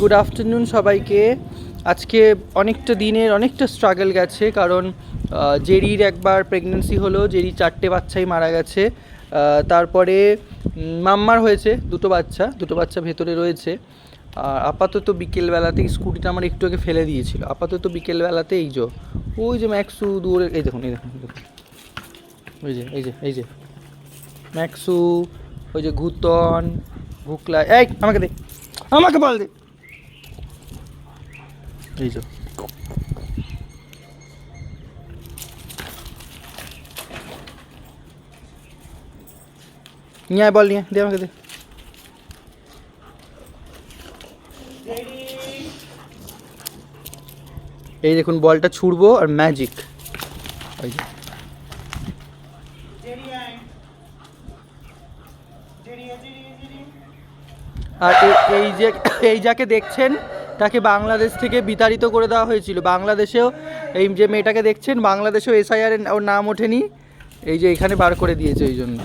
Good afternoon সবাইকে। আজকে অনেকটা দিনের অনেকটা স্ট্রাগল গেছে, কারণ জেরির একবার প্রেগনেন্সি হলো, জেরি 4টে বাচ্চাই মারা গেছে। তারপরে মাম্মার হয়েছে দুটো বাচ্চা ভেতরে রয়েছে। আর আপাতত বিকেলবেলাতেই স্কুটিটা আমার একটু আগে ফেলে দিয়েছিল। আপাতত বিকেলবেলাতে ওই যে ম্যাক্সু দূরে, এই দেখুন এই যে ম্যাক্সু, ওই যে ঘুতন, ভুকলা, এই আমাকে বল দে, এই যে নিয়ে বল, নিয়ে দে আমাকে, দে। এই দেখুন বলটা ছুড়বো আর ম্যাজিক, ওই যে আর এই যাকে দেখছেন তাকে বাংলাদেশ থেকে বিতাড়িত করে দেওয়া হয়েছিল। বাংলাদেশেও এই যে মেয়েটাকে দেখছেন, বাংলাদেশেও এসআইআর ওর নাম ওঠেনি, এই যে এখানে বার করে দিয়েছে ওই জন্য।